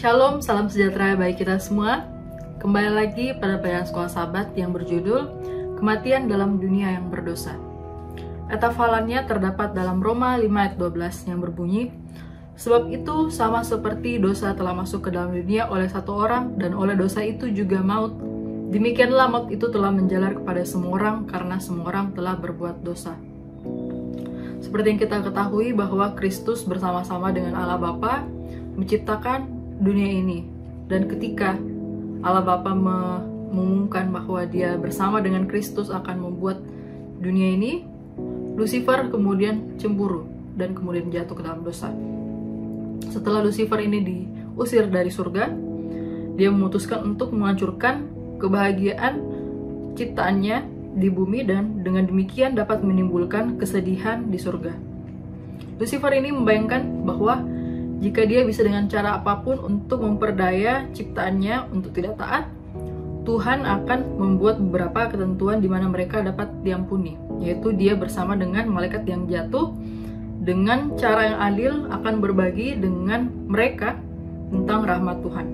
Shalom, salam sejahtera bagi kita semua. Kembali lagi pada pelajaran sekolah sahabat yang berjudul Kematian dalam Dunia yang Berdosa. Ayat hafalannya terdapat dalam Roma 5 ayat 12 yang berbunyi, sebab itu sama seperti dosa telah masuk ke dalam dunia oleh satu orang dan oleh dosa itu juga maut. Demikianlah maut itu telah menjalar kepada semua orang karena semua orang telah berbuat dosa. Seperti yang kita ketahui bahwa Kristus bersama-sama dengan Allah Bapa menciptakan dunia ini, dan ketika Allah Bapa mengumumkan bahwa Dia bersama dengan Kristus akan membuat dunia ini, Lucifer kemudian cemburu dan kemudian jatuh ke dalam dosa. Setelah Lucifer ini diusir dari surga, dia memutuskan untuk menghancurkan kebahagiaan ciptaannya di bumi dan dengan demikian dapat menimbulkan kesedihan di surga. Lucifer ini membayangkan bahwa jika dia bisa dengan cara apapun untuk memperdaya ciptaannya untuk tidak taat, Tuhan akan membuat beberapa ketentuan di mana mereka dapat diampuni, yaitu dia bersama dengan malaikat yang jatuh dengan cara yang adil akan berbagi dengan mereka tentang rahmat Tuhan.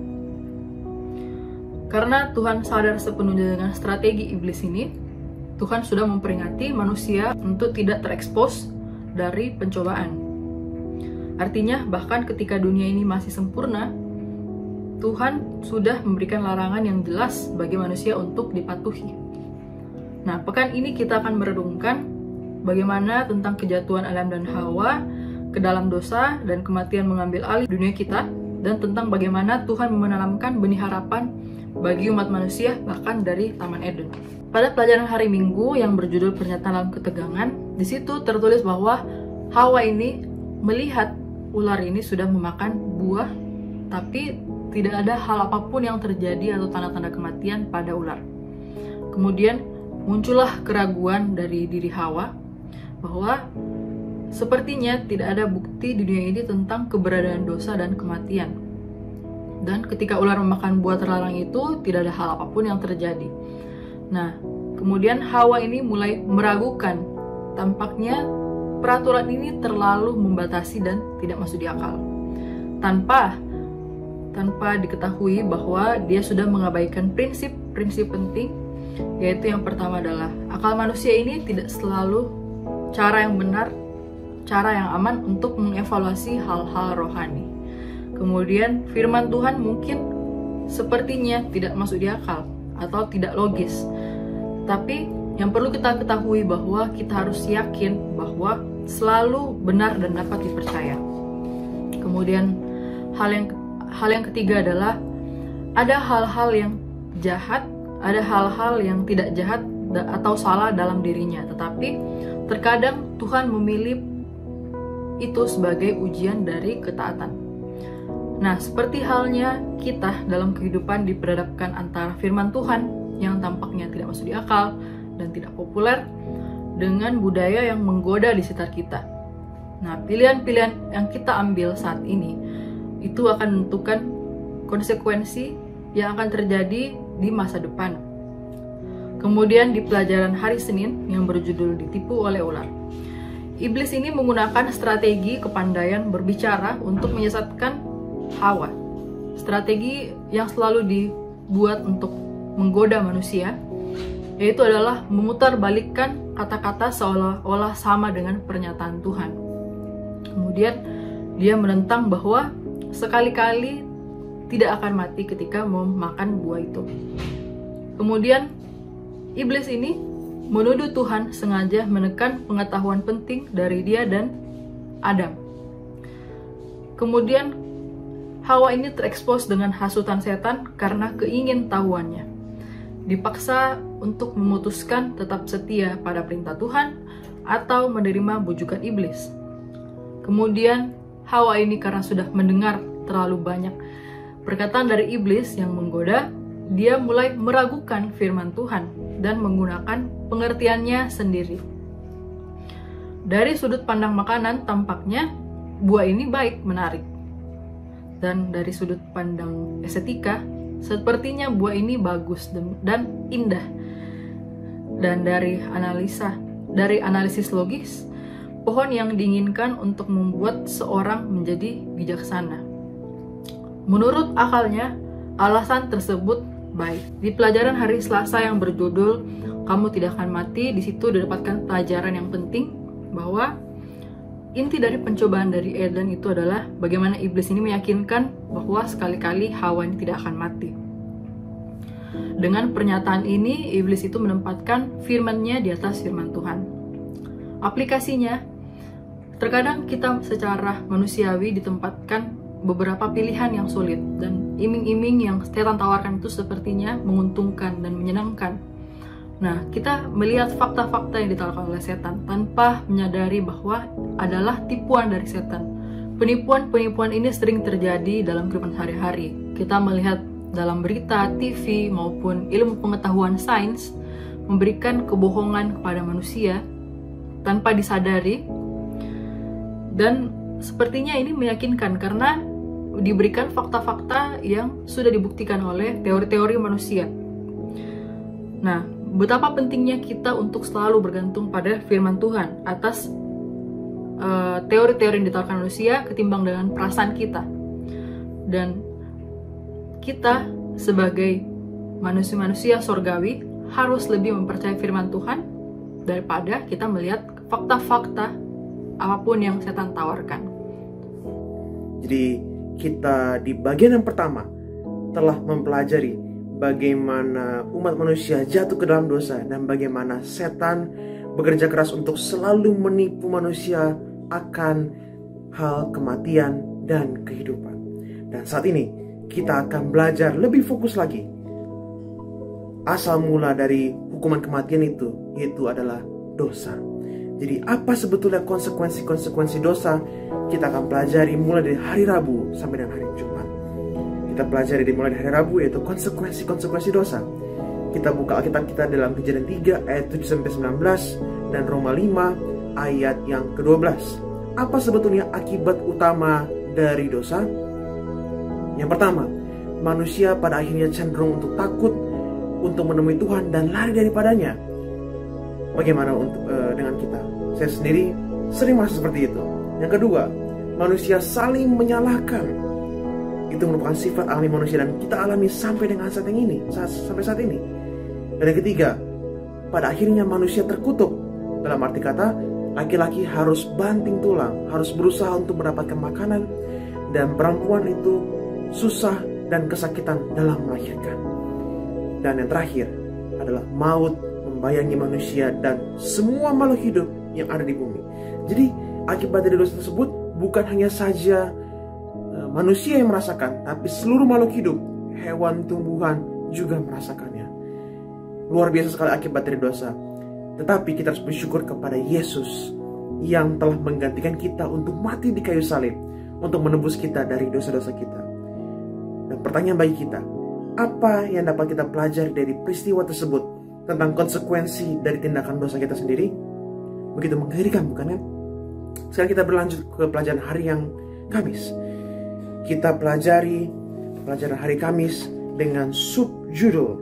Karena Tuhan sadar sepenuhnya dengan strategi iblis ini, Tuhan sudah memperingati manusia untuk tidak terekspos dari pencobaan. Artinya, bahkan ketika dunia ini masih sempurna, Tuhan sudah memberikan larangan yang jelas bagi manusia untuk dipatuhi. Nah, pekan ini kita akan merenungkan bagaimana tentang kejatuhan Adam dan Hawa ke dalam dosa dan kematian mengambil alih dunia kita, dan tentang bagaimana Tuhan menanamkan benih harapan bagi umat manusia bahkan dari Taman Eden. Pada pelajaran hari Minggu yang berjudul Pernyataan dalam Ketegangan, di situ tertulis bahwa Hawa ini melihat ular ini sudah memakan buah, tapi tidak ada hal apapun yang terjadi atau tanda-tanda kematian pada ular. Kemudian muncullah keraguan dari diri Hawa bahwa sepertinya tidak ada bukti di dunia ini tentang keberadaan dosa dan kematian. Dan ketika ular memakan buah terlarang itu, tidak ada hal apapun yang terjadi. Nah, kemudian Hawa ini mulai meragukan. Tampaknya peraturan ini terlalu membatasi dan tidak masuk di akal. Tanpa diketahui bahwa dia sudah mengabaikan prinsip penting, yaitu yang pertama adalah akal manusia ini tidak selalu cara yang benar, cara yang aman untuk mengevaluasi hal-hal rohani. Kemudian firman Tuhan mungkin sepertinya tidak masuk di akal atau tidak logis. Tapi yang perlu kita ketahui bahwa kita harus yakin bahwa selalu benar dan dapat dipercaya. Kemudian hal yang ketiga adalah ada hal-hal yang jahat, ada hal-hal yang tidak jahat atau salah dalam dirinya, tetapi terkadang Tuhan memilih itu sebagai ujian dari ketaatan. Nah, seperti halnya kita dalam kehidupan diperhadapkan antara firman Tuhan yang tampaknya tidak masuk di akal dan tidak populer dengan budaya yang menggoda di sekitar kita. Nah, pilihan-pilihan yang kita ambil saat ini itu akan menentukan konsekuensi yang akan terjadi di masa depan. Kemudian di pelajaran hari Senin yang berjudul Ditipu oleh Ular, iblis ini menggunakan strategi kepandaian berbicara untuk menyesatkan Hawa. Strategi yang selalu dibuat untuk menggoda manusia, yaitu adalah memutarbalikkan kata-kata seolah-olah sama dengan pernyataan Tuhan. Kemudian dia menentang bahwa sekali-kali tidak akan mati ketika memakan buah itu. Kemudian iblis ini menuduh Tuhan sengaja menekan pengetahuan penting dari dia dan Adam. Kemudian Hawa ini terekspos dengan hasutan setan karena keingintahuannya. Dipaksa untuk memutuskan tetap setia pada perintah Tuhan atau menerima bujukan iblis. Kemudian Hawa ini karena sudah mendengar terlalu banyak perkataan dari iblis yang menggoda, dia mulai meragukan firman Tuhan dan menggunakan pengertiannya sendiri. Dari sudut pandang makanan, tampaknya buah ini baik, menarik. Dan dari sudut pandang estetika, sepertinya buah ini bagus dan indah. Dan dari analisis logis, pohon yang diinginkan untuk membuat seorang menjadi bijaksana. Menurut akalnya, alasan tersebut baik. Di pelajaran hari Selasa yang berjudul "Kamu Tidak Akan Mati", di situ didapatkan pelajaran yang penting bahwa inti dari pencobaan dari Eden itu adalah bagaimana iblis ini meyakinkan bahwa sekali-kali Hawa ini tidak akan mati. Dengan pernyataan ini, iblis itu menempatkan firman-Nya di atas firman Tuhan. Aplikasinya, terkadang kita secara manusiawi ditempatkan beberapa pilihan yang sulit, dan iming-iming yang setan tawarkan itu sepertinya menguntungkan dan menyenangkan. Nah, kita melihat fakta-fakta yang ditawarkan oleh setan tanpa menyadari bahwa adalah tipuan dari setan. Penipuan-penipuan ini sering terjadi dalam kehidupan sehari-hari. Kita melihat dalam berita, TV, maupun ilmu pengetahuan sains memberikan kebohongan kepada manusia tanpa disadari, dan sepertinya ini meyakinkan karena diberikan fakta-fakta yang sudah dibuktikan oleh teori-teori manusia. Nah, betapa pentingnya kita untuk selalu bergantung pada firman Tuhan atas teori-teori yang ditawarkan manusia ketimbang dengan perasaan kita. Dan kita sebagai manusia-manusia sorgawi harus lebih mempercayai firman Tuhan daripada kita melihat fakta-fakta apapun yang setan tawarkan. Jadi kita di bagian yang pertama telah mempelajari bagaimana umat manusia jatuh ke dalam dosa dan bagaimana setan bekerja keras untuk selalu menipu manusia akan hal kematian dan kehidupan. Dan saat ini kita akan belajar lebih fokus lagi asal mula dari hukuman kematian itu, yaitu adalah dosa. Jadi apa sebetulnya konsekuensi-konsekuensi dosa? Kita akan pelajari mulai dari hari Rabu sampai dengan hari Jumat. Kita pelajari mulai dari hari Rabu, yaitu konsekuensi-konsekuensi dosa. Kita buka Alkitab kita dalam Kejadian 3 ayat 7-19 dan Roma 5 ayat yang ke-12. Apa sebetulnya akibat utama dari dosa? Yang pertama, manusia pada akhirnya cenderung untuk takut untuk menemui Tuhan dan lari daripadanya. Bagaimana dengan kita? Saya sendiri sering merasa seperti itu. Yang kedua, manusia saling menyalahkan. Itu merupakan sifat alami manusia dan kita alami sampai dengan saat ini, sampai saat ini. Dan yang ketiga, pada akhirnya manusia terkutuk. Dalam arti kata, laki-laki harus banting tulang, harus berusaha untuk mendapatkan makanan, dan perempuan itu susah dan kesakitan dalam melahirkan. Dan yang terakhir adalah maut membayangi manusia dan semua makhluk hidup yang ada di bumi. Jadi akibat dari dosa tersebut bukan hanya saja manusia yang merasakan, tapi seluruh makhluk hidup, hewan, tumbuhan juga merasakannya. Luar biasa sekali akibat dari dosa. Tetapi kita harus bersyukur kepada Yesus yang telah menggantikan kita untuk mati di kayu salib, untuk menebus kita dari dosa-dosa kita. Dan pertanyaan bagi kita, apa yang dapat kita pelajari dari peristiwa tersebut tentang konsekuensi dari tindakan dosa kita sendiri? Begitu mengerikan, bukan kan? Sekarang kita berlanjut ke pelajaran hari yang Kamis. Kita pelajari pelajaran hari Kamis dengan subjudul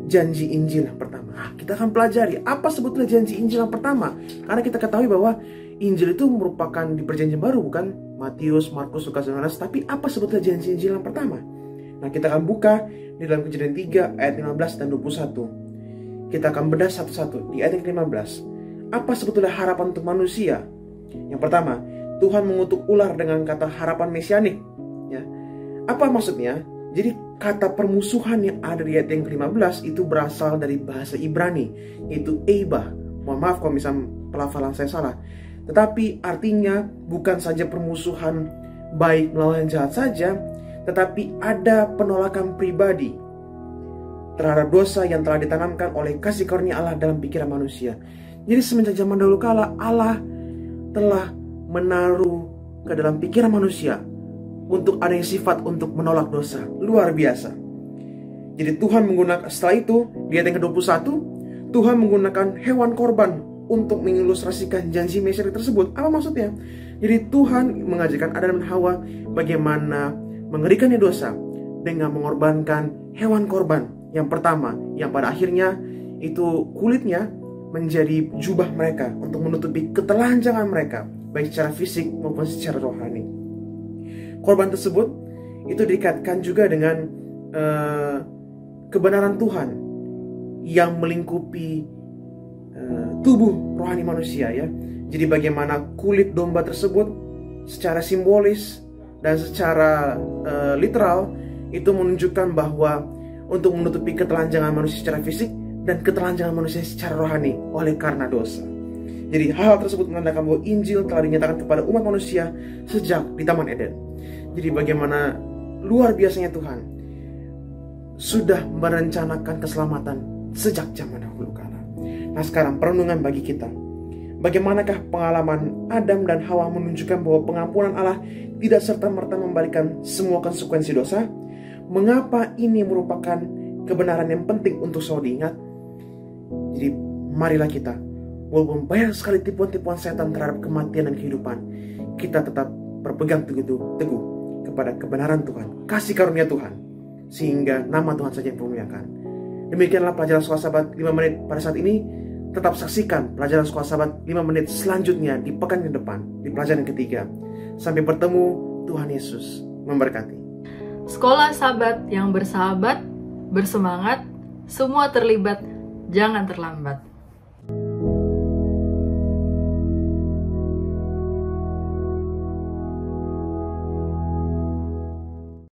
Janji Injil yang pertama. Kita akan pelajari apa sebetulnya janji Injil yang pertama. Karena kita ketahui bahwa Injil itu merupakan di perjanjian baru, bukan Matius, Markus, Lukas, dan Yohanes. Tapi apa sebetulnya janji Injil yang pertama? Nah, kita akan buka di dalam Kejadian 3 ayat 15 dan 21. Kita akan bedah satu-satu di ayat yang ke-15. Apa sebetulnya harapan untuk manusia? Yang pertama, Tuhan mengutuk ular dengan kata harapan mesianik. Ya. Apa maksudnya? Jadi kata permusuhan yang ada di ayat yang ke-15 itu berasal dari bahasa Ibrani, yaitu Eibah. Mohon maaf kalau misalnya pelafalan saya salah. Tetapi artinya bukan saja permusuhan baik melawan jahat saja, tetapi ada penolakan pribadi terhadap dosa yang telah ditanamkan oleh kasih karunia Allah dalam pikiran manusia. Jadi semenjak zaman dahulu kala Allah telah menaruh ke dalam pikiran manusia untuk adanya sifat untuk menolak dosa. Luar biasa. Jadi Tuhan menggunakan, setelah itu di ayat yang ke-21, Tuhan menggunakan hewan korban untuk mengilustrasikan janji mesianik tersebut. Apa maksudnya? Jadi Tuhan mengajarkan Adam dan Hawa bagaimana mengerikannya dosa dengan mengorbankan hewan korban yang pertama, yang pada akhirnya itu kulitnya menjadi jubah mereka untuk menutupi ketelanjangan mereka, baik secara fisik maupun secara rohani. korban tersebut itu dikaitkan juga dengan kebenaran Tuhan yang melingkupi tubuh rohani manusia ya. Jadi bagaimana kulit domba tersebut secara simbolis dan secara literal itu menunjukkan bahwa untuk menutupi ketelanjangan manusia secara fisik dan ketelanjangan manusia secara rohani oleh karena dosa. Jadi hal tersebut menandakan bahwa Injil telah dinyatakan kepada umat manusia sejak di Taman Eden. Jadi bagaimana luar biasanya Tuhan sudah merencanakan keselamatan sejak zaman dahulu kala. Nah sekarang perenungan bagi kita. Bagaimanakah pengalaman Adam dan Hawa menunjukkan bahwa pengampunan Allah tidak serta-merta membalikan semua konsekuensi dosa? Mengapa ini merupakan kebenaran yang penting untuk selalu diingat? Jadi marilah kita, walaupun banyak sekali tipuan-tipuan setan terhadap kematian dan kehidupan, kita tetap berpegang teguh kepada kebenaran Tuhan, kasih karunia Tuhan, sehingga nama Tuhan saja yang dimuliakan. Demikianlah pelajaran Sekolah Sahabat 5 menit pada saat ini. Tetap saksikan pelajaran Sekolah Sahabat 5 menit selanjutnya di pekan yang depan, di pelajaran yang ketiga. Sampai bertemu, Tuhan Yesus memberkati. Sekolah Sahabat yang bersahabat, bersemangat, semua terlibat, jangan terlambat.